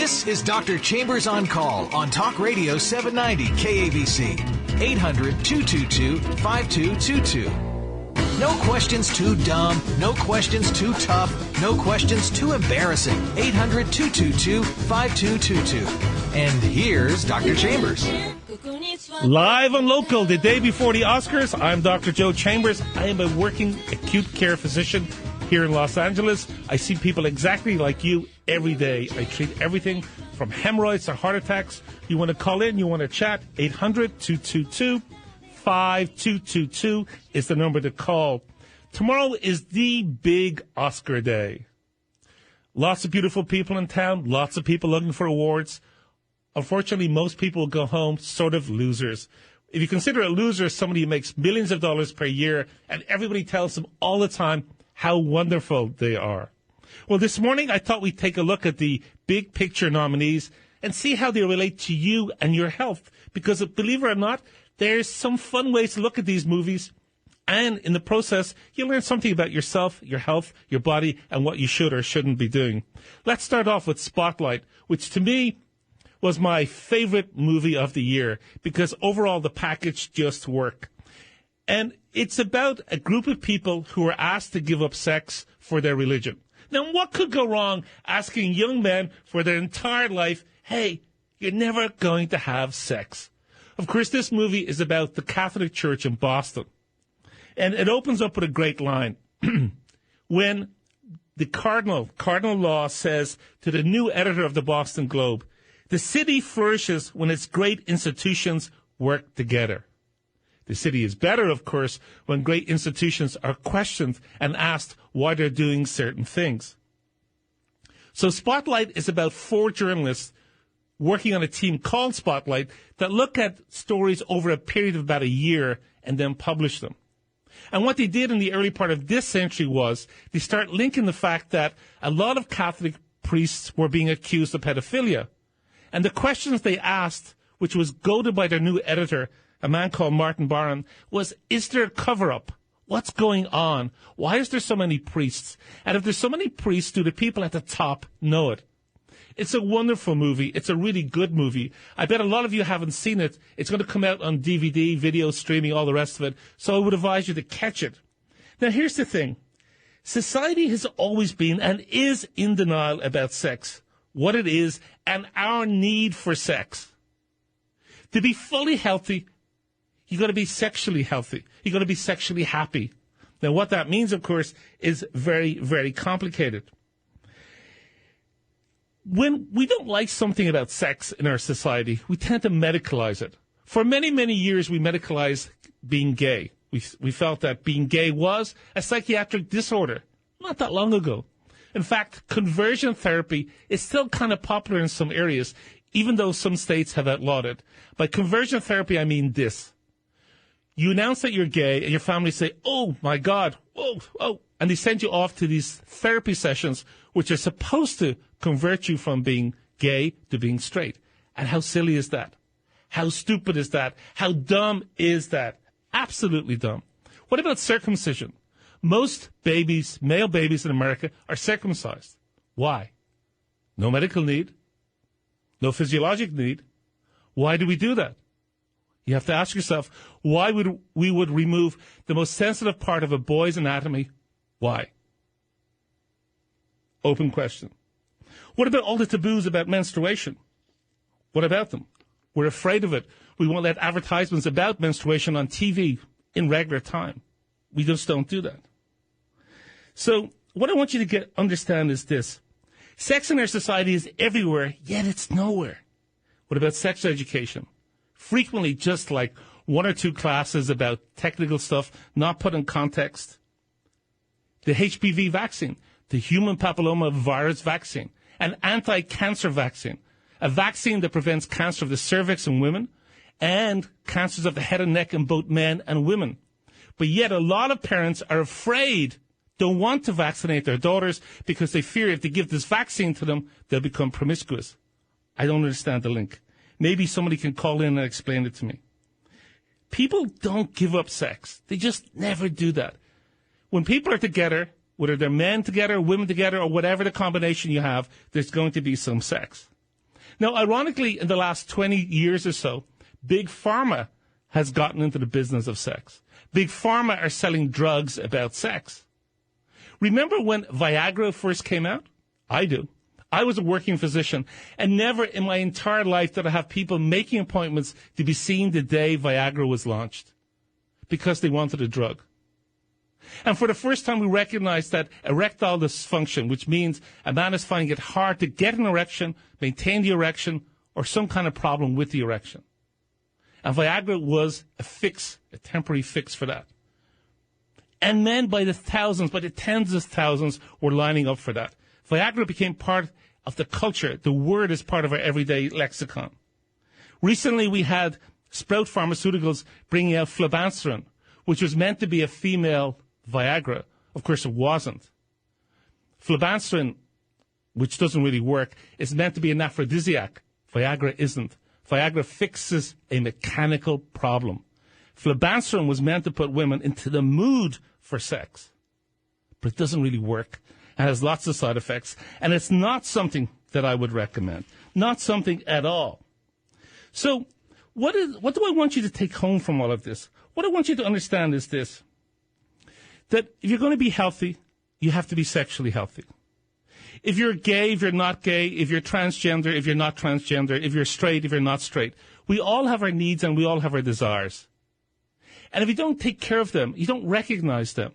This is Dr. Chambers on Call on Talk Radio 790 KABC. 800-222-5222. No questions too dumb. No questions too tough. No questions too embarrassing. 800-222-5222. And here's Dr. Chambers. Live and local, the day before the Oscars, I'm Dr. Joe Chambers. I am a working acute care physician here in Los Angeles. I see people exactly like you every day. I treat everything from hemorrhoids to heart attacks. You want to call in, you want to chat, 800-222-5222 is the number to call. Tomorrow is the big Oscar day. Lots of beautiful people in town, lots of people looking for awards. Unfortunately, most people will go home sort of losers. If you consider a loser somebody who makes millions of dollars per year and everybody tells them all the time how wonderful they are. Well, this morning I thought we'd take a look at the big picture nominees and see how they relate to you and your health. Because believe it or not, there's some fun ways to look at these movies. And in the process, you'll learn something about yourself, your health, your body, and what you should or shouldn't be doing. Let's start off with Spotlight, which to me was my favorite movie of the year because overall the package just worked. And it's about a group of people who are asked to give up sex for their religion. Now, what could go wrong asking young men for their entire life, hey, you're never going to have sex? Of course, this movie is about the Catholic Church in Boston. And it opens up with a great line. When the Cardinal Law says to the new editor of the Boston Globe, the city flourishes when its great institutions work together. The city is better, of course, when great institutions are questioned and asked why they're doing certain things. So Spotlight is about 4 journalists working on a team called Spotlight that look at stories over a period of about a year and then publish them. And what they did in the early part of this century was they start linking the fact that a lot of Catholic priests were being accused of pedophilia. And the questions they asked, which was goaded by their new editor, a man called Martin Barron, was, is there a cover-up? What's going on? Why is there so many priests? And if there's so many priests, do the people at the top know it? It's a wonderful movie. It's a really good movie. I bet a lot of you haven't seen it. It's going to come out on DVD, video, streaming, all the rest of it. So I would advise you to catch it. Now, here's the thing. Society has always been and is in denial about sex, what it is, and our need for sex. To be fully healthy, you got to be sexually healthy. You got to be sexually happy. Now, what that means, of course, is very, very complicated. When we don't like something about sex in our society, we tend to medicalize it. For many, many years, we medicalized being gay. We felt that being gay was a psychiatric disorder not that long ago. In fact, conversion therapy is still kind of popular in some areas, even though some states have outlawed it. By conversion therapy, I mean this. You announce that you're gay, and your family say, oh, my God, oh, and they send you off to these therapy sessions, which are supposed to convert you from being gay to being straight. And how silly is that? How stupid is that? How dumb is that? Absolutely dumb. What about circumcision? Most babies, male babies in America, are circumcised. Why? No medical need. No physiologic need. Why do we do that? You have to ask yourself, why would we remove the most sensitive part of a boy's anatomy? Why? Open question. What about all the taboos about menstruation? What about them? We're afraid of it. We won't let advertisements about menstruation on TV in regular time. We just don't do that. So what I want you to understand is this. Sex in our society is everywhere, yet it's nowhere. What about sex education? Frequently just like 1 or 2 classes about technical stuff, not put in context. The HPV vaccine, the human papilloma virus vaccine, an anti-cancer vaccine, a vaccine that prevents cancer of the cervix in women and cancers of the head and neck in both men and women. But yet a lot of parents are afraid, don't want to vaccinate their daughters because they fear if they give this vaccine to them, they'll become promiscuous. I don't understand the link. Maybe somebody can call in and explain it to me. People don't give up sex. They just never do that. When people are together, whether they're men together, women together, or whatever the combination you have, there's going to be some sex. Now, ironically, in the last 20 years or so, Big Pharma has gotten into the business of sex. Big Pharma are selling drugs about sex. Remember when Viagra first came out? I do. I was a working physician, and never in my entire life did I have people making appointments to be seen the day Viagra was launched because they wanted a drug. And for the first time, we recognized that erectile dysfunction, which means a man is finding it hard to get an erection, maintain the erection, or some kind of problem with the erection. And Viagra was a fix, a temporary fix for that. And men by the thousands, by the tens of thousands, were lining up for that. Viagra became part of the culture. The word is part of our everyday lexicon. Recently, we had Sprout Pharmaceuticals bringing out flibanserin, which was meant to be a female Viagra. Of course, it wasn't. Flibanserin, which doesn't really work, is meant to be an aphrodisiac. Viagra isn't. Viagra fixes a mechanical problem. Flibanserin was meant to put women into the mood for sex, but it doesn't really work. It has lots of side effects, and it's not something that I would recommend. Not something at all. So what do I want you to take home from all of this? What I want you to understand is this, that if you're going to be healthy, you have to be sexually healthy. If you're gay, if you're not gay, if you're transgender, if you're not transgender, if you're straight, if you're not straight, we all have our needs and we all have our desires. And if you don't take care of them, you don't recognize them.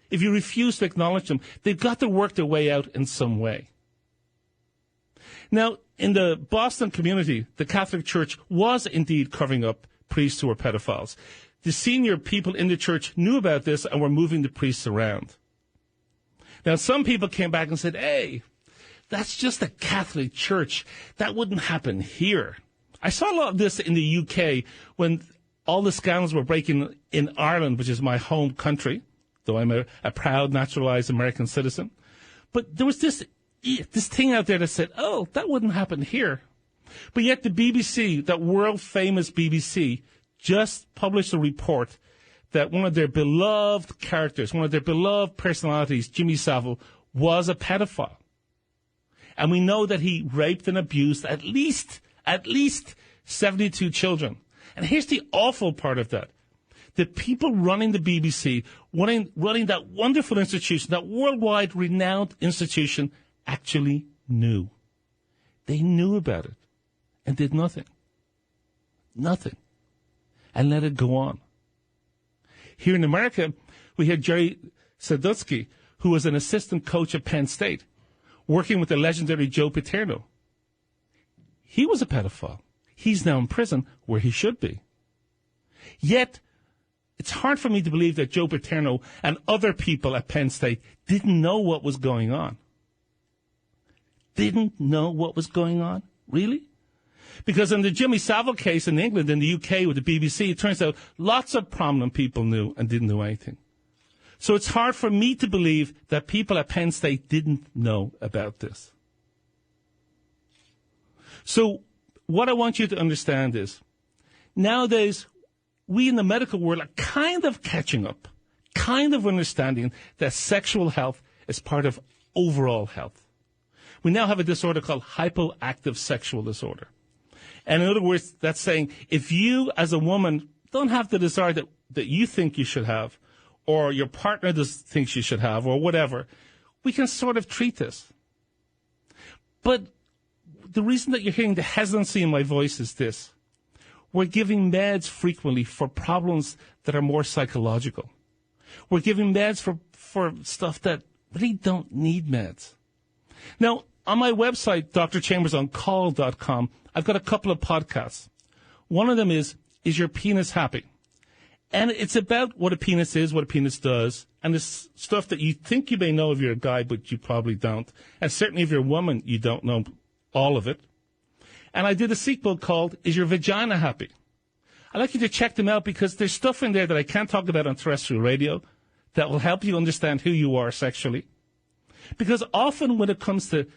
If you refuse to acknowledge them, they've got to work their way out in some way. Now, in the Boston community, the Catholic Church was indeed covering up priests who were pedophiles. The senior people in the church knew about this and were moving the priests around. Now, some people came back and said, hey, that's just a Catholic Church. That wouldn't happen here. I saw a lot of this in the UK when all the scandals were breaking in Ireland, which is my home country, though I'm a proud naturalized American citizen. But there was this thing out there that said, oh, that wouldn't happen here. But yet the BBC, that world-famous BBC, just published a report that one of their beloved characters, one of their beloved personalities, Jimmy Savile, was a pedophile. And we know that he raped and abused at least 72 children. And here's the awful part of that. The people running the BBC, running that wonderful institution, that worldwide renowned institution, actually knew. They knew about it and did nothing. Nothing. And let it go on. Here in America, we had Jerry Sadowski, who was an assistant coach at Penn State, working with the legendary Joe Paterno. He was a pedophile. He's now in prison where he should be. Yet, it's hard for me to believe that Joe Paterno and other people at Penn State didn't know what was going on. Didn't know what was going on? Really? Because in the Jimmy Savile case in England, in the UK with the BBC, it turns out lots of prominent people knew and didn't know anything. So it's hard for me to believe that people at Penn State didn't know about this. So what I want you to understand is, nowadays, we in the medical world are kind of catching up, kind of understanding that sexual health is part of overall health. We now have a disorder called hypoactive sexual disorder. And in other words, that's saying if you as a woman don't have the desire that you think you should have, or your partner thinks you should have, or whatever, we can sort of treat this. But the reason that you're hearing the hesitancy in my voice is this. We're giving meds frequently for problems that are more psychological. We're giving meds for stuff that really don't need meds. Now, on my website, DrChambersOnCall.com, I've got a couple of podcasts. One of them is Your Penis Happy? And it's about what a penis is, what a penis does, and this stuff that you think you may know if you're a guy, but you probably don't. And certainly if you're a woman, you don't know all of it. And I did a sequel called Is Your Vagina Happy? I'd like you to check them out because there's stuff in there that I can't talk about on terrestrial radio that will help you understand who you are sexually. Because often when it comes to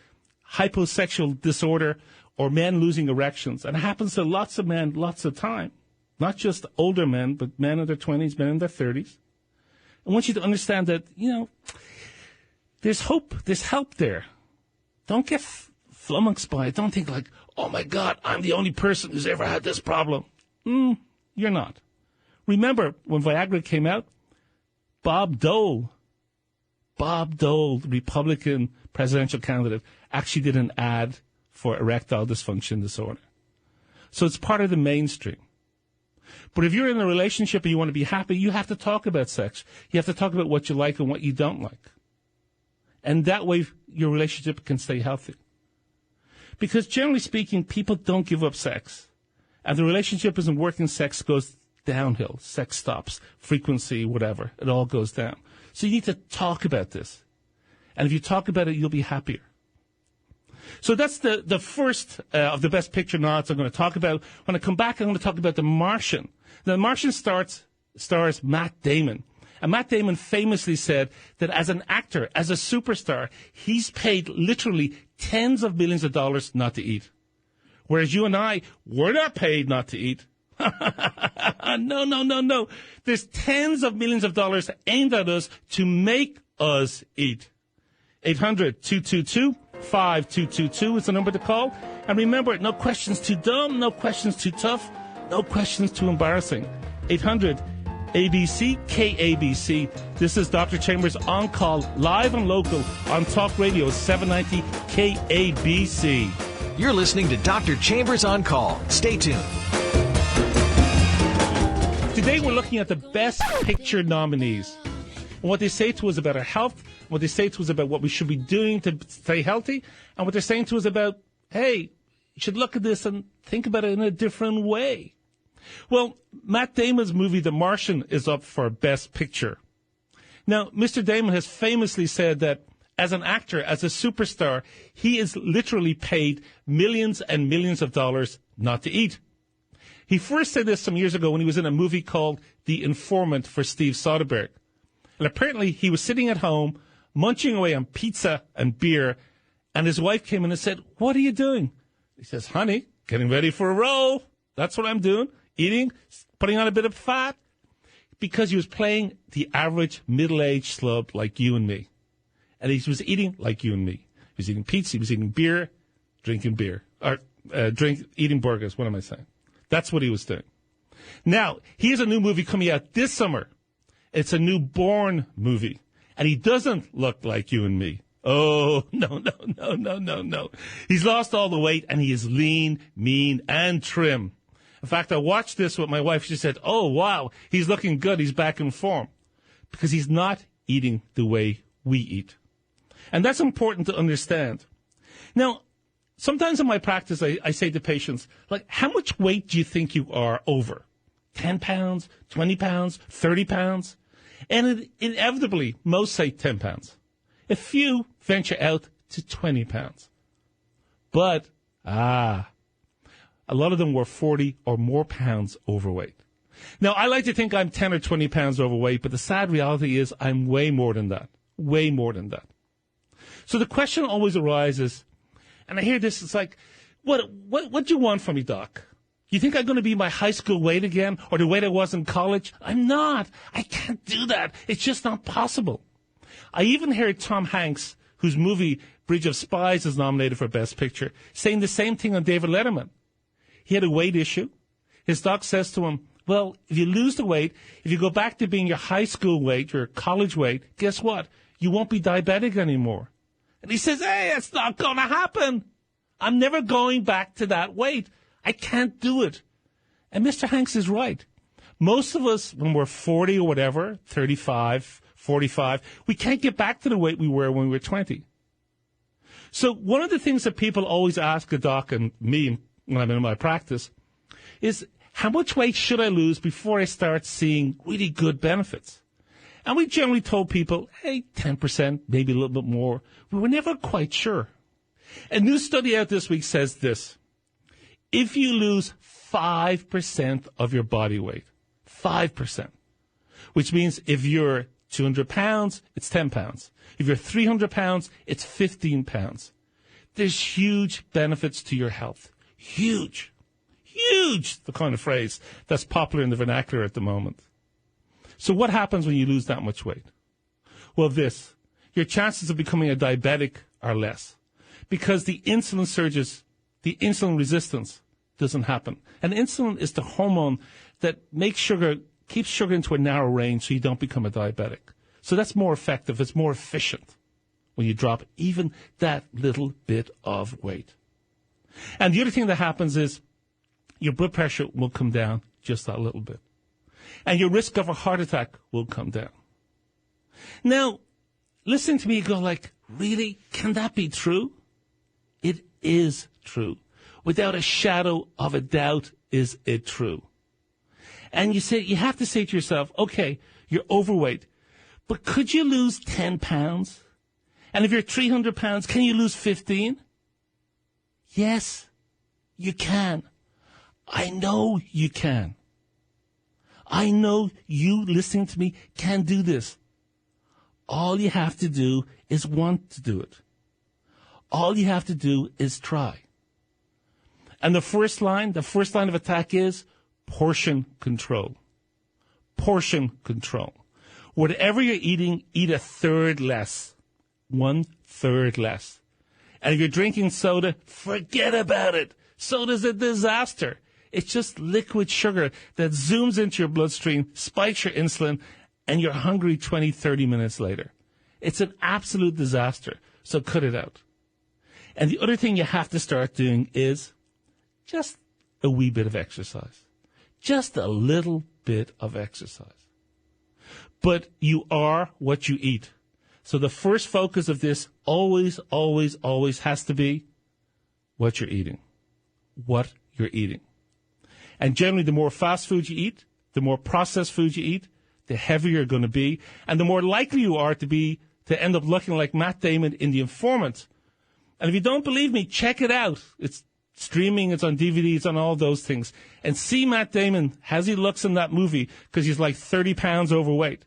hyposexual disorder or men losing erections, and it happens to lots of men lots of time, not just older men, but men in their 20s, men in their 30s. I want you to understand that, there's hope, there's help there. Don't get flummoxed by it. Don't think like, oh my God, I'm the only person who's ever had this problem. You're not. Remember, when Viagra came out, Bob Dole, the Republican presidential candidate, actually did an ad for erectile dysfunction disorder. So it's part of the mainstream. But if you're in a relationship and you want to be happy, you have to talk about sex. You have to talk about what you like and what you don't like. And that way, your relationship can stay healthy. Because generally speaking, people don't give up sex. And the relationship isn't working, sex goes downhill. Sex stops, frequency, whatever. It all goes down. So you need to talk about this. And if you talk about it, you'll be happier. So that's the first of the Best Picture nods I'm going to talk about. When I come back, I'm going to talk about The Martian. Now, The Martian stars Matt Damon. And Matt Damon famously said that as an actor, as a superstar, he's paid literally tens of millions of dollars not to eat. Whereas you and I, we're not paid not to eat. No. There's tens of millions of dollars aimed at us to make us eat. 800-222-5222 is the number to call. And remember, no questions too dumb, no questions too tough, no questions too embarrassing. 800-ABC, KABC. This is Dr. Chambers on call, live and local on Talk Radio 790 KABC. You're listening to Dr. Chambers on Call. Stay tuned. Today we're looking at the Best Picture nominees. And what they say to us about our health, what they say to us about what we should be doing to stay healthy, and what they're saying to us about, hey, you should look at this and think about it in a different way. Well, Matt Damon's movie The Martian is up for Best Picture. Now, Mr. Damon has famously said that as an actor, as a superstar, he is literally paid millions and millions of dollars not to eat. He first said this some years ago when he was in a movie called The Informant for Steve Soderbergh. And apparently he was sitting at home, munching away on pizza and beer, and his wife came in and said, "What are you doing?" He says, "Honey, getting ready for a role. That's what I'm doing. Eating, putting on a bit of fat." Because he was playing the average middle-aged slub like you and me. And he was eating like you and me. He was eating pizza, he was eating beer, drinking beer. Or eating burgers, what am I saying? That's what he was doing. Now, he has a new movie coming out this summer. It's a new Bourne movie. And he doesn't look like you and me. Oh, no. He's lost all the weight, and he is lean, mean, and trim. In fact, I watched this with my wife. She said, "Oh, wow, he's looking good. He's back in form." Because he's not eating the way we eat. And that's important to understand. Now, sometimes in my practice, I say to patients, like, how much weight do you think you are over? 10 pounds, 20 pounds, 30 pounds? And inevitably, most say 10 pounds. A few venture out to 20 pounds. But, a lot of them were 40 or more pounds overweight. Now, I like to think I'm 10 or 20 pounds overweight, but the sad reality is I'm way more than that. Way more than that. So the question always arises, and I hear this, it's like, what do you want from me, doc? You think I'm going to be my high school weight again, or the weight I was in college? I'm not. I can't do that. It's just not possible. I even heard Tom Hanks, whose movie Bridge of Spies is nominated for Best Picture, saying the same thing on David Letterman. He had a weight issue. His doc says to him, well, if you lose the weight, if you go back to being your high school weight, your college weight, guess what? You won't be diabetic anymore. And he says, hey, it's not going to happen. I'm never going back to that weight. I can't do it. And Mr. Hanks is right. Most of us, when we're 40 or whatever, 35, 45, we can't get back to the weight we were when we were 20. So one of the things that people always ask a doc and me when I'm in my practice is, how much weight should I lose before I start seeing really good benefits? And we generally told people, hey, 10%, maybe a little bit more. We were never quite sure. A new study out this week says this. If you lose 5% of your body weight, 5%, which means if you're 200 pounds, it's 10 pounds. If you're 300 pounds, it's 15 pounds. There's huge benefits to your health. Huge, the kind of phrase that's popular in the vernacular at the moment. So what happens when you lose that much weight? Well, your chances of becoming a diabetic are less. because the insulin surges, the insulin resistance doesn't happen. And insulin is the hormone that keeps sugar into a narrow range so you don't become a diabetic. So that's more effective. It's more efficient when you drop even that little bit of weight. And the other thing that happens is your blood pressure will come down just that little bit. And your risk of a heart attack will come down. Now, listening to me, you go like, really? Can that be true? It is true. Without a shadow of a doubt, is it true? And you have to say to yourself, okay, you're overweight, but could you lose 10 pounds? And if you're 300 pounds, can you lose 15? Yes, you can. I know you can. I know you listening to me can do this. All you have to do is want to do it. All you have to do is try. And the first line of attack is portion control. Portion control. Whatever you're eating, eat a third less. 1/3 less. And if you're drinking soda, forget about it. Soda's a disaster. It's just liquid sugar that zooms into your bloodstream, spikes your insulin, and you're hungry 20, 30 minutes later. It's an absolute disaster. So cut it out. And the other thing you have to start doing is just a wee bit of exercise. Just a little bit of exercise. But you are what you eat. So the first focus of this always, always, always has to be what you're eating. What you're eating. And generally, the more fast food you eat, the more processed food you eat, the heavier you're going to be, and the more likely you are to end up looking like Matt Damon in The Informant. And if you don't believe me, check it out. It's streaming, it's on DVD, it's on all those things. And see Matt Damon as he looks in that movie, because he's like 30 pounds overweight.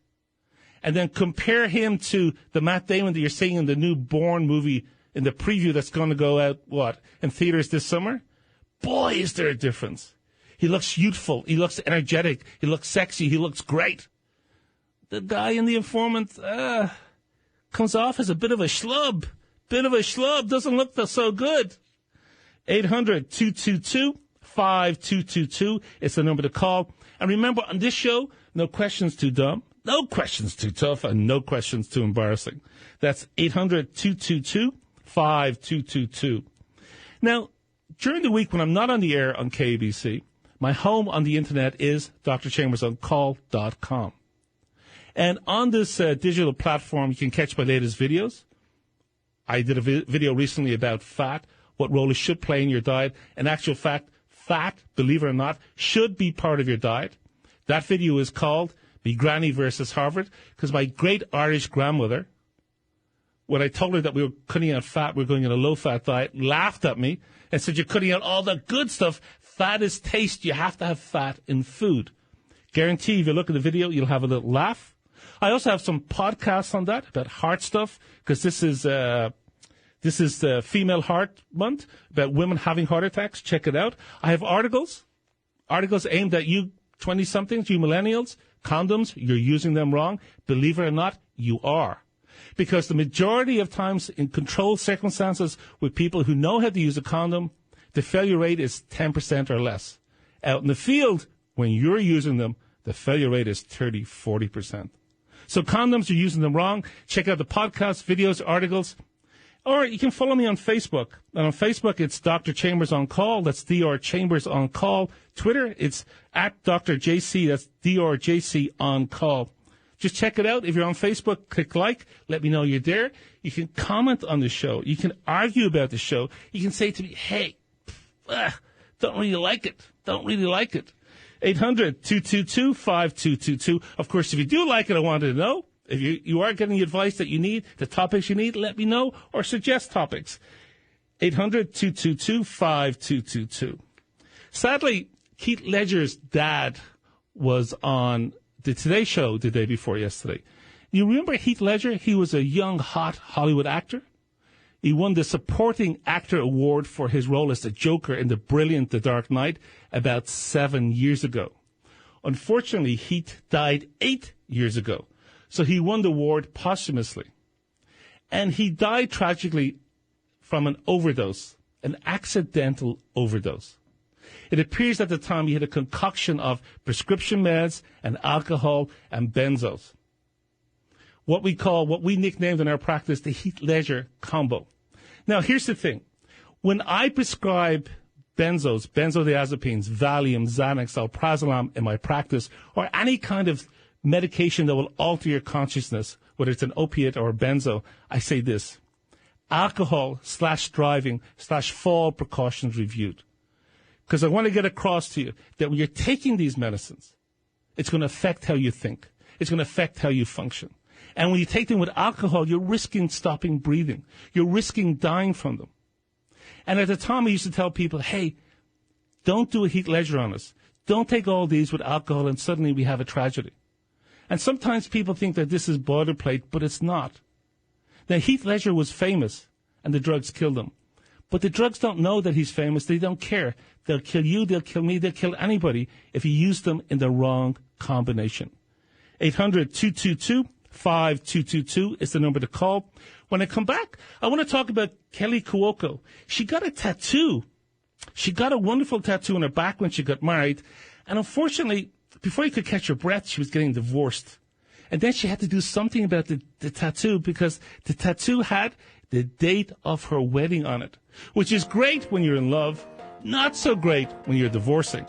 And then compare him to the Matt Damon that you're seeing in the new Bourne movie in the preview that's going to go out, in theaters this summer? Boy, is there a difference. He looks youthful. He looks energetic. He looks sexy. He looks great. The guy in The Informant comes off as a bit of a schlub. Doesn't look so good. 800-222-5222. It's the number to call. And remember, on this show, no questions too dumb, no questions too tough, and no questions too embarrassing. That's 800-222-5222. Now, during the week when I'm not on the air on KABC, my home on the internet is DrChambersOnCall.com. And on this digital platform, you can catch my latest videos. I did a video recently about fat, what role it should play in your diet. In actual fact, fat, believe it or not, should be part of your diet. That video is called Me Granny versus Harvard, because my great Irish grandmother, when I told her that we were cutting out fat, we were going on a low-fat diet, laughed at me and said, you're cutting out all the good stuff. Fat is taste. You have to have fat in food. Guarantee if you look at the video, you'll have a little laugh. I also have some podcasts on that about heart stuff, because this is the Female Heart Month, about women having heart attacks. Check it out. I have articles aimed at you 20-somethings, you millennials. Condoms, you're using them wrong. Believe it or not, you are. Because the majority of times in controlled circumstances with people who know how to use a condom, the failure rate is 10% or less. Out in the field, when you're using them, the failure rate is 30, 40%. So condoms, you're using them wrong. Check out the podcasts, videos, articles. Or you can follow me on Facebook. And on Facebook, it's Dr. Chambers on Call. That's Dr. Chambers on Call. Twitter, it's at Dr. JC. That's Dr. JC on Call. Just check it out. If you're on Facebook, click like. Let me know you're there. You can comment on the show. You can argue about the show. You can say to me, hey, don't really like it. 800-222-5222. Of course, if you do like it, I wanted to know. If you are getting the advice that you need, the topics you need, let me know or suggest topics. 800-222-5222. Sadly, Heath Ledger's dad was on the Today Show the day before yesterday. You remember Heath Ledger? He was a young, hot Hollywood actor. He won the Supporting Actor Award for his role as the Joker in the brilliant The Dark Knight about 7 years ago. Unfortunately, Heath died 8 years ago. So he won the award posthumously. And he died tragically from an overdose, an accidental overdose. It appears at the time he had a concoction of prescription meds and alcohol and benzos. What we nicknamed in our practice the heat-leisure combo. Now, here's the thing. When I prescribe benzos, benzodiazepines, Valium, Xanax, alprazolam in my practice, or any kind of medication that will alter your consciousness, whether it's an opiate or a benzo, I say this: alcohol/driving/fall precautions reviewed. Because I want to get across to you that when you're taking these medicines, it's going to affect how you think. It's going to affect how you function. And when you take them with alcohol, you're risking stopping breathing. You're risking dying from them. And at the time, I used to tell people, hey, don't do a heat ledger on us. Don't take all these with alcohol and suddenly we have a tragedy. And sometimes people think that this is boilerplate, but it's not. Now, Heath Ledger was famous, and the drugs killed him. But the drugs don't know that he's famous. They don't care. They'll kill you, they'll kill me, they'll kill anybody if you use them in the wrong combination. 800-222-5222 is the number to call. When I come back, I want to talk about Kelly Cuoco. She got a tattoo. She got a wonderful tattoo on her back when she got married. And unfortunately, before you could catch her breath, she was getting divorced. And then she had to do something about the tattoo because the tattoo had the date of her wedding on it, which is great when you're in love, not so great when you're divorcing.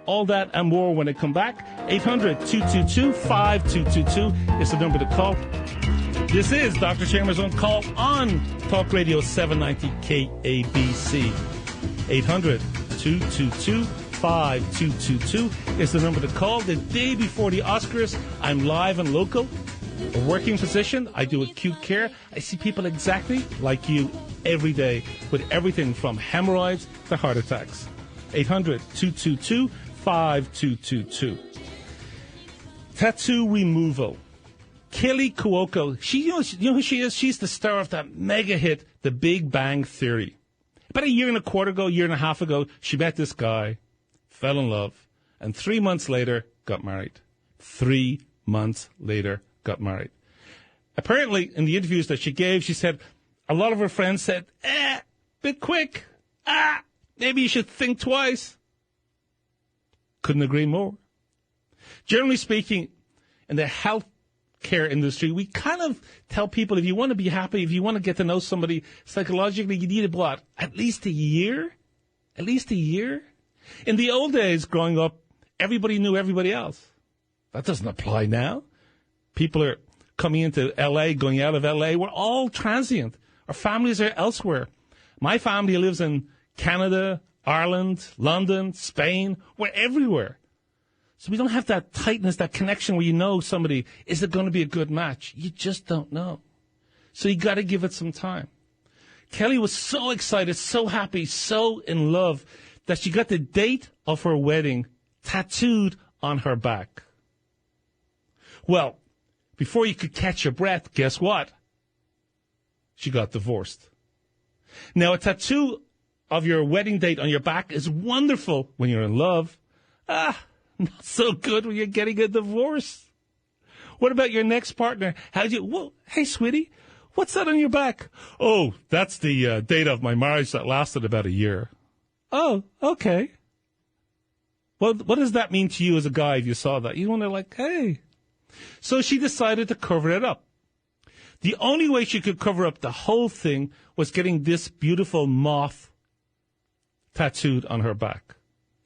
All that and more when I come back. 800-222-5222 is the number to call. This is Dr. Chambers on Call on Talk Radio 790 KABC. 800-222-5222 is the number to call. The day before the Oscars, I'm live and local. A working physician. I do acute care. I see people exactly like you every day with everything from hemorrhoids to heart attacks. 800-222-5222. Tattoo removal. Kelly Cuoco. You know who she is? She's the star of that mega hit, The Big Bang Theory. About a year and a half ago, she met this guy, fell in love, and 3 months later, got married. 3 months later, got married. Apparently, in the interviews that she gave, she said a lot of her friends said, bit quick. Maybe you should think twice. Couldn't agree more. Generally speaking, in the healthcare industry, we kind of tell people if you want to be happy, if you want to get to know somebody psychologically, you need what? At least a year? At least a year? In the old days, growing up, everybody knew everybody else. That doesn't apply now. People are coming into L.A., going out of L.A. We're all transient. Our families are elsewhere. My family lives in Canada, Ireland, London, Spain. We're everywhere. So we don't have that tightness, that connection where you know somebody, is it going to be a good match? You just don't know. So you got to give it some time. Kelly was so excited, so happy, so in love that she got the date of her wedding tattooed on her back. Well, before you could catch your breath, guess what? She got divorced. Now, a tattoo of your wedding date on your back is wonderful when you're in love. Not so good when you're getting a divorce. What about your next partner? Hey, sweetie, what's that on your back? Oh, that's the date of my marriage that lasted about a year. Oh, okay. Well, what does that mean to you as a guy if you saw that? You want to hey. So she decided to cover it up. The only way she could cover up the whole thing was getting this beautiful moth tattooed on her back.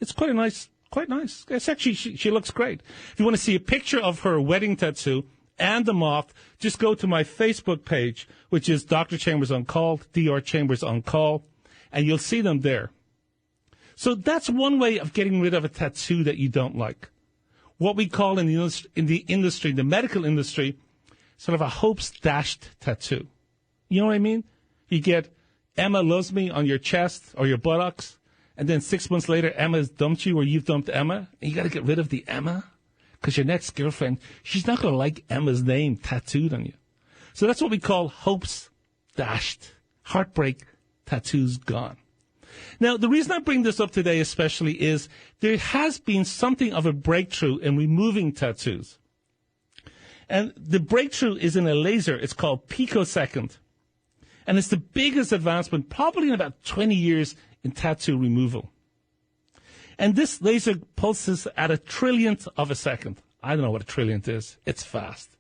It's quite nice. It's actually, she looks great. If you want to see a picture of her wedding tattoo and the moth, just go to my Facebook page, which is Dr. Chambers on Call, Dr. Chambers on Call, and you'll see them there. So that's one way of getting rid of a tattoo that you don't like. What we call in the industry, the medical industry, sort of a hopes dashed tattoo. You know what I mean? You get Emma loves me on your chest or your buttocks, and then 6 months later, Emma's dumped you or you've dumped Emma, and you got to get rid of the Emma because your next girlfriend, she's not going to like Emma's name tattooed on you. So that's what we call hopes dashed. Heartbreak tattoos gone. Now, the reason I bring this up today especially is there has been something of a breakthrough in removing tattoos. And the breakthrough is in a laser. It's called picosecond. And it's the biggest advancement probably in about 20 years in tattoo removal. And this laser pulses at a trillionth of a second. I don't know what a trillionth is. It's fast.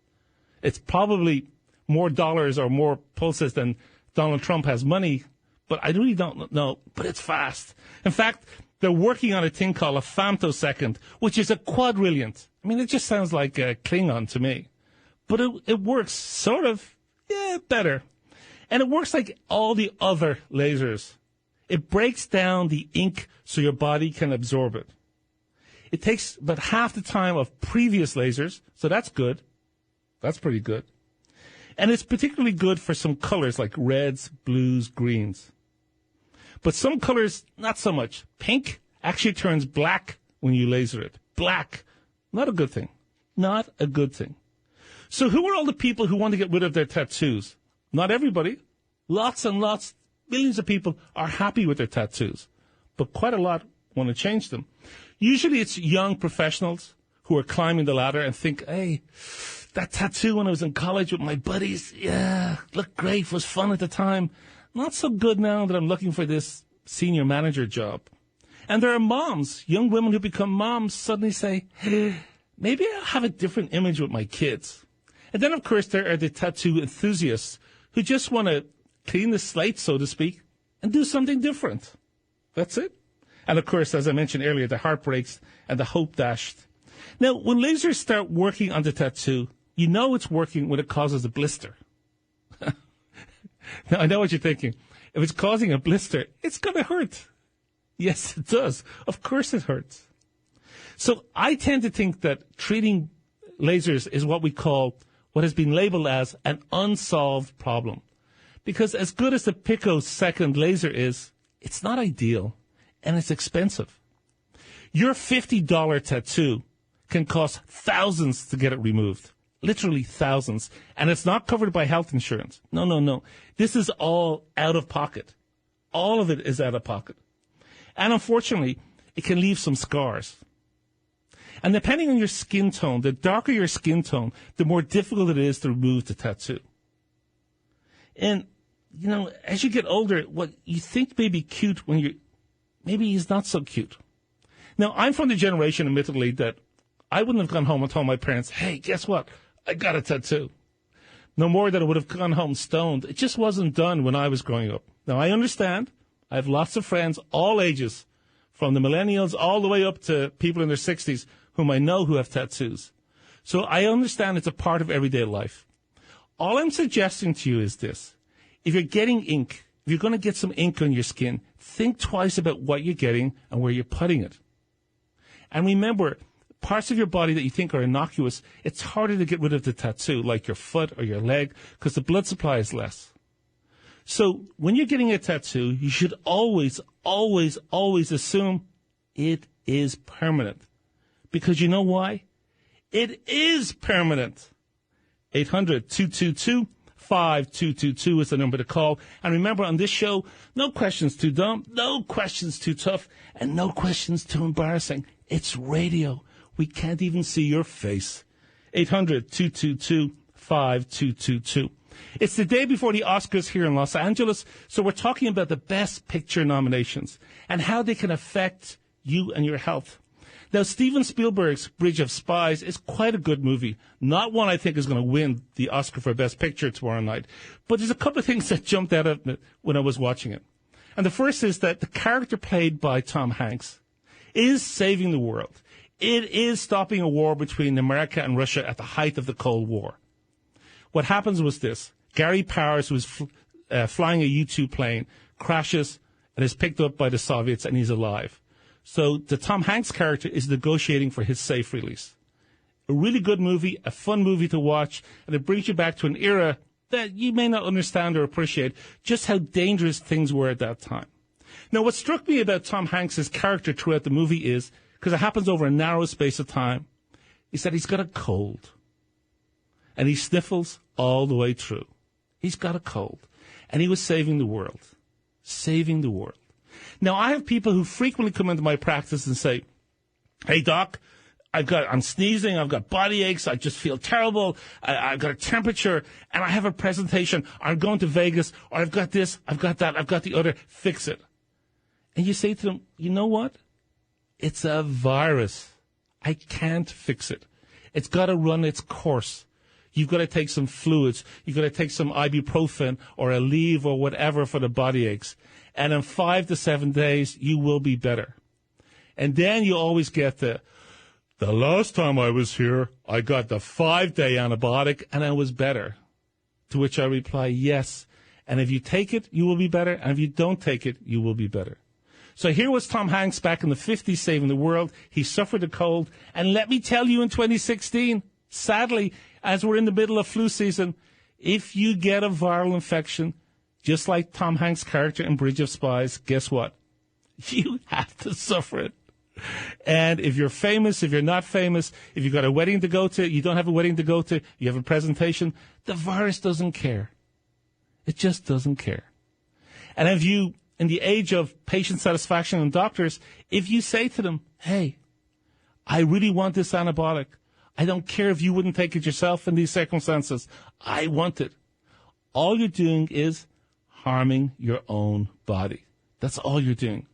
It's probably more dollars or more pulses than Donald Trump has money, but I really don't know. But it's fast. In fact, they're working on a thing called a femtosecond, which is a quadrillionth. I mean, it just sounds like a Klingon to me. But it works sort of, better. And it works like all the other lasers. It breaks down the ink so your body can absorb it. It takes about half the time of previous lasers, so that's good. That's pretty good. And it's particularly good for some colors like reds, blues, greens. But some colors, not so much. Pink actually turns black when you laser it. Black. Not a good thing. Not a good thing. So who are all the people who want to get rid of their tattoos? Not everybody. Lots and lots, millions of people are happy with their tattoos. But quite a lot want to change them. Usually it's young professionals who are climbing the ladder and think, hey, that tattoo when I was in college with my buddies, looked great, was fun at the time. Not so good now that I'm looking for this senior manager job. And there are moms, young women who become moms suddenly say, hey, maybe I'll have a different image with my kids. And then, of course, there are the tattoo enthusiasts who just want to clean the slate, so to speak, and do something different. That's it. And, of course, as I mentioned earlier, the heartbreaks and the hope dashed. Now, when lasers start working on the tattoo, you know it's working when it causes a blister. Now, I know what you're thinking. If it's causing a blister, it's going to hurt. Yes, it does. Of course it hurts. So I tend to think that treating lasers is what has been labeled as an unsolved problem. Because as good as the picosecond laser is, it's not ideal, and it's expensive. Your $50 tattoo can cost thousands to get it removed. Literally thousands. And it's not covered by health insurance. No. This is all out of pocket. All of it is out of pocket. And unfortunately, it can leave some scars. And depending on your skin tone, the darker your skin tone, the more difficult it is to remove the tattoo. And, as you get older, what you think may be cute maybe is not so cute. Now, I'm from the generation, admittedly, that I wouldn't have gone home and told my parents, hey, guess what? I got a tattoo. No more than I would have gone home stoned. It just wasn't done when I was growing up. Now, I understand. I have lots of friends, all ages, from the millennials all the way up to people in their 60s, whom I know who have tattoos. So I understand it's a part of everyday life. All I'm suggesting to you is this. If you're getting ink, if you're going to get some ink on your skin, think twice about what you're getting and where you're putting it. And remember, parts of your body that you think are innocuous, it's harder to get rid of the tattoo, like your foot or your leg, because the blood supply is less. So when you're getting a tattoo, you should always, always, always assume it is permanent. Because you know why? It is permanent. 800-222-5222 is the number to call. And remember, on this show, no questions too dumb, no questions too tough, and no questions too embarrassing. It's radio. We can't even see your face. 800-222-5222. It's the day before the Oscars here in Los Angeles, so we're talking about the Best Picture nominations and how they can affect you and your health. Now, Steven Spielberg's Bridge of Spies is quite a good movie. Not one I think is going to win the Oscar for Best Picture tomorrow night. But there's a couple of things that jumped out at me when I was watching it. And the first is that the character played by Tom Hanks is saving the world. It is stopping a war between America and Russia at the height of the Cold War. What happens was this. Gary Powers, who was flying a U-2 plane, crashes and is picked up by the Soviets, and he's alive. So the Tom Hanks character is negotiating for his safe release. A really good movie, a fun movie to watch, and it brings you back to an era that you may not understand or appreciate just how dangerous things were at that time. Now, what struck me about Tom Hanks' character throughout the movie is, because it happens over a narrow space of time, is that he's got a cold. And he sniffles all the way through. He's got a cold. And he was saving the world. Saving the world. Now, I have people who frequently come into my practice and say, hey, Doc, I'm sneezing, I've got body aches, I just feel terrible, I've got a temperature, and I have a presentation, I'm going to Vegas, or I've got this, I've got that, I've got the other, fix it. And you say to them, you know what? It's a virus. I can't fix it. It's got to run its course. You've got to take some fluids. You've got to take some ibuprofen or a Aleve or whatever for the body aches. And in 5 to 7 days, you will be better. And then you always get the last time I was here, I got the 5-day antibiotic and I was better. To which I reply, yes. And if you take it, you will be better. And if you don't take it, you will be better. So here was Tom Hanks back in the 50s saving the world. He suffered a cold. And let me tell you, in 2016, sadly, as we're in the middle of flu season, if you get a viral infection, just like Tom Hanks' character in Bridge of Spies, guess what? You have to suffer it. And if you're famous, if you're not famous, if you've got a wedding to go to, you don't have a wedding to go to, you have a presentation, the virus doesn't care. It just doesn't care. And if you, in the age of patient satisfaction and doctors, if you say to them, hey, I really want this antibiotic. I don't care if you wouldn't take it yourself in these circumstances. I want it. All you're doing is harming your own body. That's all you're doing.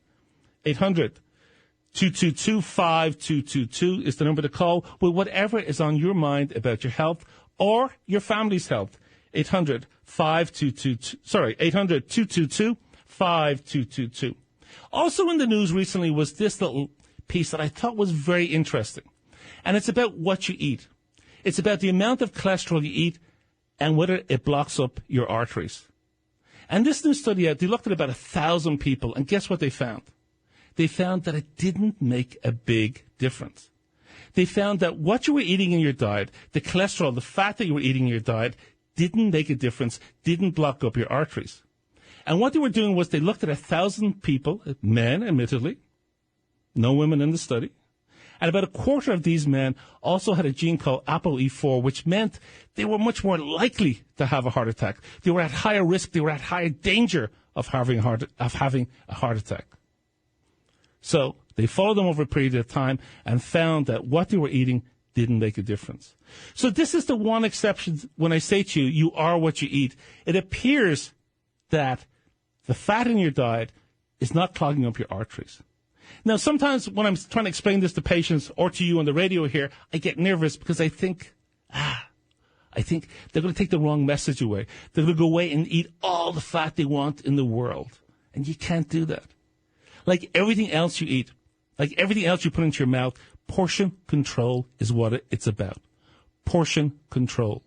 800-222-5222 is the number to call with whatever is on your mind about your health or your family's health. 800-222-5222. Also in the news recently was this little piece that I thought was very interesting. And it's about what you eat. It's about the amount of cholesterol you eat and whether it blocks up your arteries. And this new study out, they looked at about 1,000 people, and guess what they found? They found that it didn't make a big difference. They found that what you were eating in your diet, the cholesterol, the fat that you were eating in your diet, didn't make a difference, didn't block up your arteries. And what they were doing was they looked at 1,000 people, men admittedly, no women in the study, and about a quarter of these men also had a gene called ApoE4, which meant they were much more likely to have a heart attack. They were at higher risk, they were at higher danger of having a heart attack. So they followed them over a period of time and found that what they were eating didn't make a difference. So this is the one exception when I say to you, you are what you eat. It appears that the fat in your diet is not clogging up your arteries. Now, sometimes when I'm trying to explain this to patients or to you on the radio here, I get nervous because I think they're going to take the wrong message away. They're going to go away and eat all the fat they want in the world. And you can't do that. Like everything else you eat, like everything else you put into your mouth, portion control is what it's about. Portion control.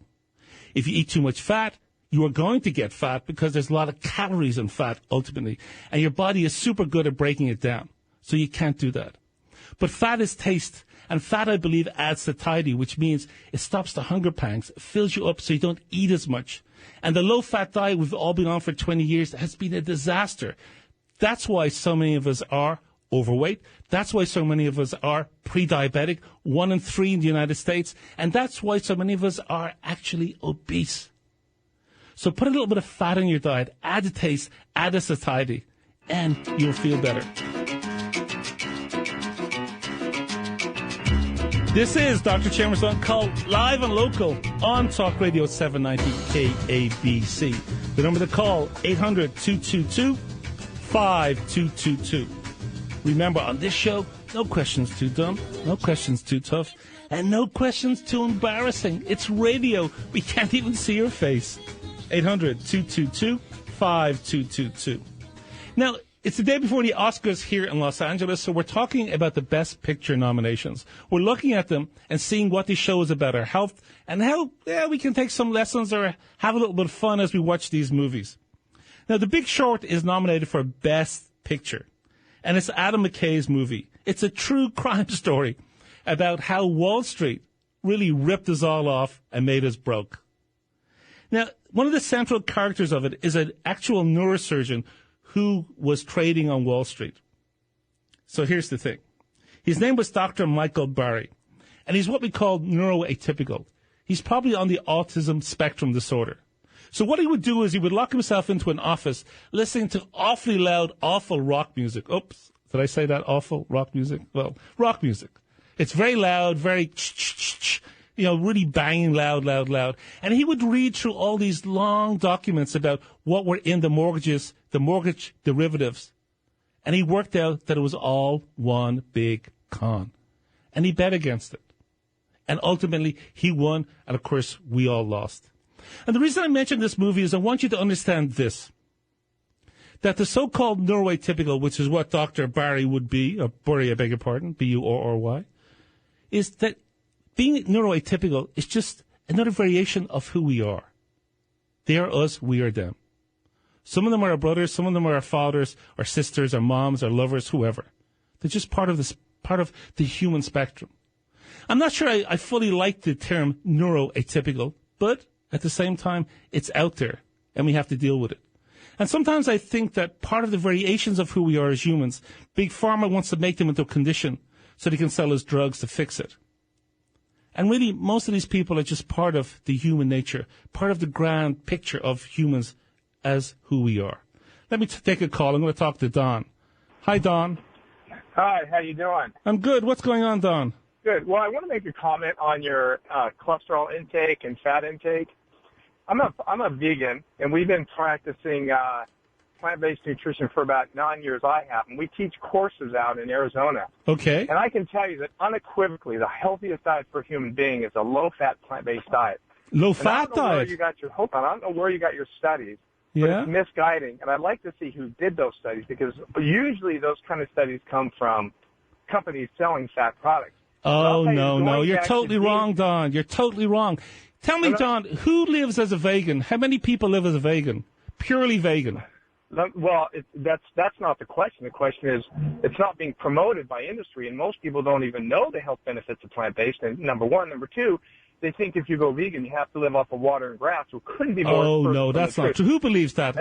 If you eat too much fat, you are going to get fat because there's a lot of calories in fat ultimately. And your body is super good at breaking it down. So you can't do that. But fat is taste. And fat, I believe, adds satiety, which means it stops the hunger pangs, fills you up so you don't eat as much. And the low-fat diet we've all been on for 20 years has been a disaster. That's why so many of us are overweight. That's why so many of us are pre-diabetic, 1 in 3 in the United States. And that's why so many of us are actually obese. So put a little bit of fat in your diet, add the taste, add the satiety, and you'll feel better. This is Dr. Chambers on Call, live and local on Talk Radio 790 KABC. The number to call, 800-222-5222. Remember, on this show, no questions too dumb, no questions too tough, and no questions too embarrassing. It's radio. We can't even see your face. 800-222-5222. Now, it's the day before the Oscars here in Los Angeles, so we're talking about the Best Picture nominations. We're looking at them and seeing what this show is about, our health, and how we can take some lessons or have a little bit of fun as we watch these movies. Now, The Big Short is nominated for Best Picture, and it's Adam McKay's movie. It's a true crime story about how Wall Street really ripped us all off and made us broke. Now, one of the central characters of it is an actual neurosurgeon who was trading on Wall Street. So here's the thing. His name was Dr. Michael Barry, and he's what we call neuroatypical. He's probably on the autism spectrum disorder. So what he would do is he would lock himself into an office listening to awfully loud, awful rock music. Oops, did I say that? Awful rock music? Well, rock music. It's very loud, very, really banging loud. And he would read through all these long documents about what were in the mortgages, the mortgage derivatives. And he worked out that it was all one big con. And he bet against it. And ultimately, he won, and of course, we all lost. And the reason I mention this movie is I want you to understand this. That the so-called neuroatypical, which is what Dr. Barry would be, or Burry, I beg your pardon, B-U-R-R-Y, is that being neuroatypical is just another variation of who we are. They are us, we are them. Some of them are our brothers, some of them are our fathers, our sisters, our moms, our lovers, whoever. They're just part of the human spectrum. I'm not sure I fully like the term neuroatypical, but at the same time, it's out there, and we have to deal with it. And sometimes I think that part of the variations of who we are as humans, Big Pharma wants to make them into a condition so they can sell us drugs to fix it. And really, most of these people are just part of the human nature, part of the grand picture of humans as who we are. Let me take a call. I'm going to talk to Don. Hi, Don. Hi, how you doing? I'm good. What's going on, Don? Good. Well, I want to make a comment on your cholesterol intake and fat intake. I'm a vegan, and we've been practicing plant-based nutrition for about 9 years. I have, and we teach courses out in Arizona. Okay. And I can tell you that unequivocally, the healthiest diet for a human being is a low-fat plant-based diet. Low-fat diet? Hold on, I don't know where you got your studies. But it's misguiding, and I'd like to see who did those studies, because usually those kind of studies come from companies selling fat products. Oh, no. You're totally wrong, Don. You're totally wrong. Tell me, Don, who lives as a vegan? How many people live as a vegan? Purely vegan. Well, that's not the question. The question is, it's not being promoted by industry, and most people don't even know the health benefits of plant-based, and number one. Number two, they think if you go vegan, you have to live off of water and grass, so it couldn't be more. Oh, no, that's not true. Who believes that?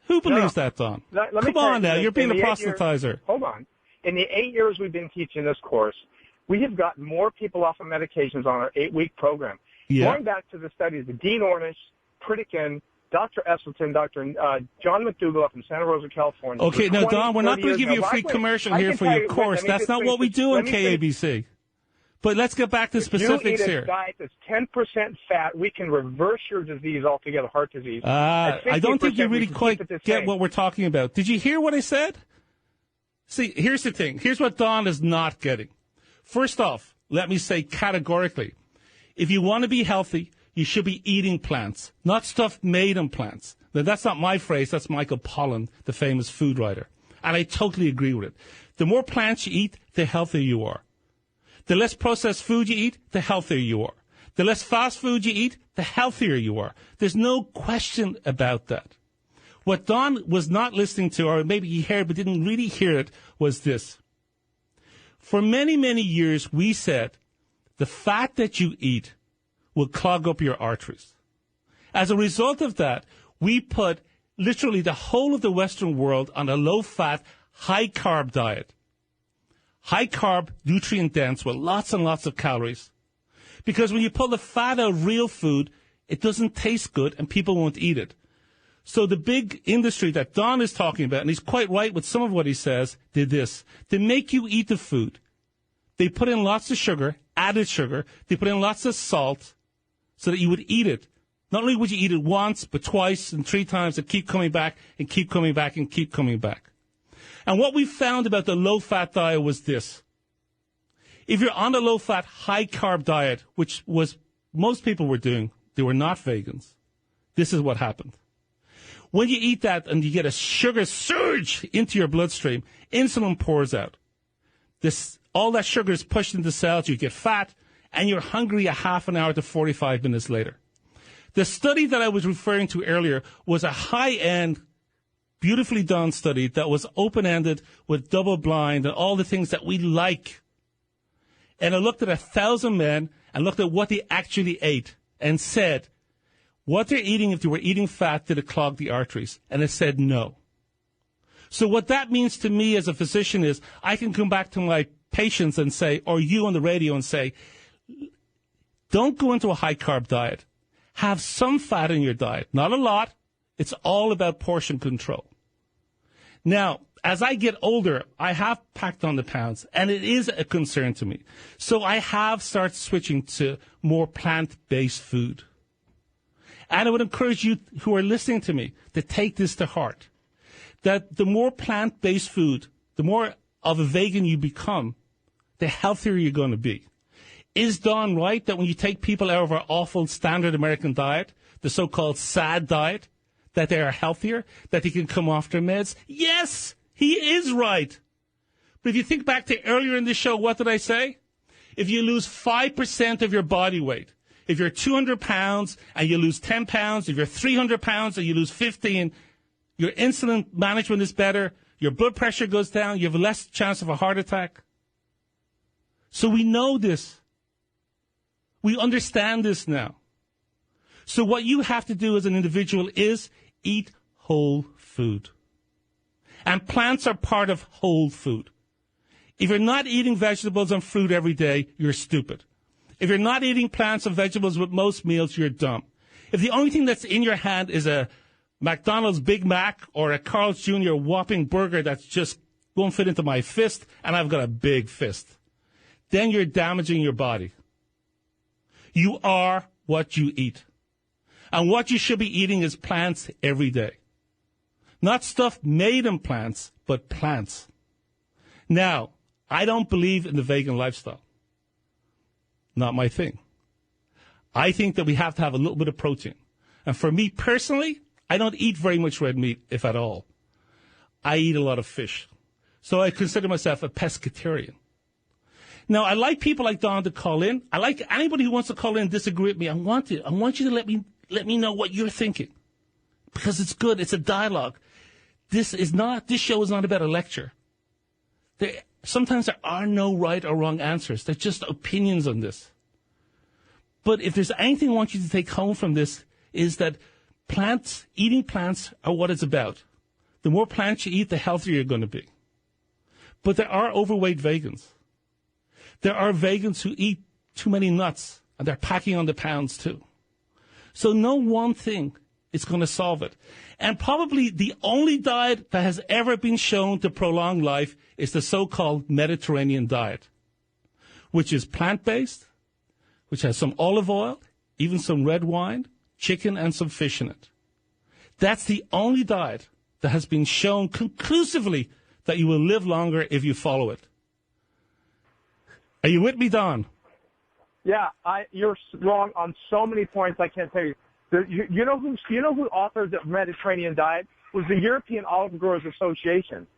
Who believes that, Don? Come on now, you're being a proselytizer. Hold on. In the 8 years we've been teaching this course, we have gotten more people off of medications on our 8-week program. Yeah. Going back to the studies of Dean Ornish, Pritikin, Dr. Esselstyn, Dr. John McDougall up in Santa Rosa, California. Okay, now, Don, we're not going to give you a free commercial here for your course. That's not what we do in KABC. But let's get back to specifics here. If you eat a diet that's 10% fat, we can reverse your disease altogether, heart disease. I don't think you really quite get what we're talking about. Did you hear what I said? See, here's the thing. Here's what Don is not getting. First off, let me say categorically, if you want to be healthy, you should be eating plants, not stuff made in plants. Now, that's not my phrase. That's Michael Pollan, the famous food writer. And I totally agree with it. The more plants you eat, the healthier you are. The less processed food you eat, the healthier you are. The less fast food you eat, the healthier you are. There's no question about that. What Don was not listening to, or maybe he heard but didn't really hear it, was this. For many, many years, we said the fat that you eat will clog up your arteries. As a result of that, we put literally the whole of the Western world on a low-fat, high-carb diet. High-carb, nutrient-dense, with lots and lots of calories. Because when you pull the fat out of real food, it doesn't taste good and people won't eat it. So the big industry that Don is talking about, and he's quite right with some of what he says, did this. They make you eat the food. They put in lots of sugar, added sugar. They put in lots of salt so that you would eat it. Not only would you eat it once, but twice and 3 times and keep coming back and keep coming back and keep coming back. And what we found about the low-fat diet was this. If you're on a low-fat, high-carb diet, which was most people were doing, they were not vegans, this is what happened. When you eat that and you get a sugar surge into your bloodstream, insulin pours out. All that sugar is pushed into cells, you get fat, and you're hungry a half an hour to 45 minutes later. The study that I was referring to earlier was a high-end, beautifully done study that was open-ended with double-blind and all the things that we like. And I looked at 1,000 men and looked at what they actually ate and said, what they're eating, if they were eating fat, did it clog the arteries? And it said no. So what that means to me as a physician is I can come back to my patients and say, or you on the radio and say, don't go into a high-carb diet. Have some fat in your diet. Not a lot. It's all about portion control. Now, as I get older, I have packed on the pounds, and it is a concern to me. So I have started switching to more plant-based food. And I would encourage you who are listening to me to take this to heart, that the more plant-based food, the more of a vegan you become, the healthier you're going to be. Is Don right that when you take people out of our awful standard American diet, the so-called SAD diet, that they are healthier, that they can come off their meds? Yes, he is right. But if you think back to earlier in the show, what did I say? If you lose 5% of your body weight, if you're 200 pounds and you lose 10 pounds, if you're 300 pounds and you lose 15, your insulin management is better, your blood pressure goes down, you have less chance of a heart attack. So we know this. We understand this now. So what you have to do as an individual is eat whole food. And plants are part of whole food. If you're not eating vegetables and fruit every day, you're stupid. If you're not eating plants and vegetables with most meals, you're dumb. If the only thing that's in your hand is a McDonald's Big Mac or a Carl's Jr. Whopping burger that's just won't fit into my fist, and I've got a big fist, then you're damaging your body. You are what you eat. And what you should be eating is plants every day. Not stuff made in plants, but plants. Now, I don't believe in the vegan lifestyle. Not my thing. I think that we have to have a little bit of protein. And for me personally, I don't eat very much red meat, if at all. I eat a lot of fish. So I consider myself a pescatarian. Now, I like people like Don to call in. I like anybody who wants to call in and disagree with me. I want you to let me know what you're thinking. Because it's good. It's a dialogue. This show is not about a lecture. Sometimes there are no right or wrong answers. They're just opinions on this. But if there's anything I want you to take home from this, is that eating plants are what it's about. The more plants you eat, the healthier you're going to be. But there are overweight vegans. There are vegans who eat too many nuts, and they're packing on the pounds too. So no one thing is going to solve it. And probably the only diet that has ever been shown to prolong life is the so-called Mediterranean diet, which is plant-based, which has some olive oil, even some red wine, chicken, and some fish in it. That's the only diet that has been shown conclusively that you will live longer if you follow it. Are you with me, Don? Yeah, you're wrong on so many points. I can't tell you. You know who authored the Mediterranean diet was the European Olive Growers Association,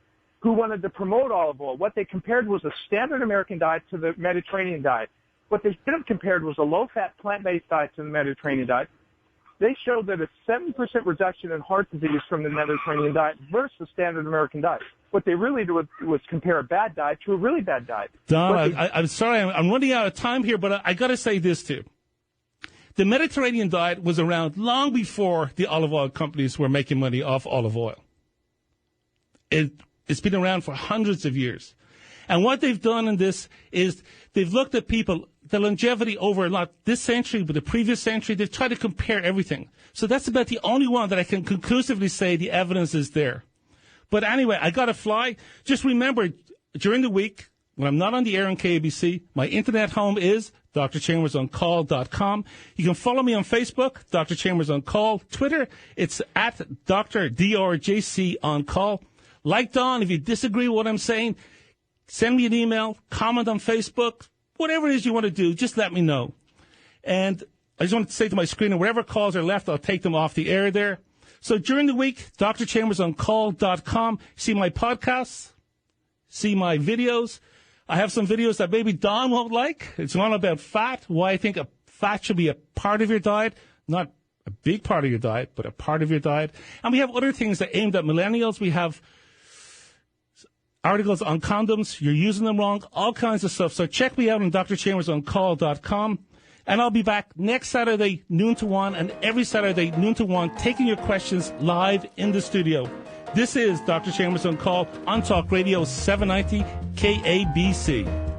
who wanted to promote olive oil. What they compared was a standard American diet to the Mediterranean diet. What they should have compared was a low-fat, plant-based diet to the Mediterranean diet. They showed that a 7% reduction in heart disease from the Mediterranean diet versus standard American diet. What they really did was compare a bad diet to a really bad diet. Don, I'm sorry, I'm running out of time here, but I got to say this too. The Mediterranean diet was around long before the olive oil companies were making money off olive oil. It's been around for hundreds of years. And what they've done in this is they've looked at people, the longevity over not this century, but the previous century. They've tried to compare everything. So that's about the only one that I can conclusively say the evidence is there. But anyway, I got to fly. Just remember, during the week, when I'm not on the air on KABC, my internet home is DrChambersOnCall.com. You can follow me on Facebook, Dr. Chambers on Call. Twitter, it's at Dr. DRJC on Call. Like Don, if you disagree with what I'm saying, send me an email, comment on Facebook, whatever it is you want to do, just let me know. And I just want to say to my screen, and whatever calls are left, I'll take them off the air there. So during the week, DrChambersOnCall.com. See my podcasts, see my videos. I have some videos that maybe Don won't like. It's one about fat, why I think fat should be a part of your diet, not a big part of your diet, but a part of your diet. And we have other things that aimed at millennials. We have articles on condoms, you're using them wrong, all kinds of stuff. So check me out on DrChambersOnCall.com. And I'll be back next Saturday, noon to 1, and every Saturday, noon to 1, taking your questions live in the studio. This is Dr. Chambers on Call on Talk Radio 790 KABC.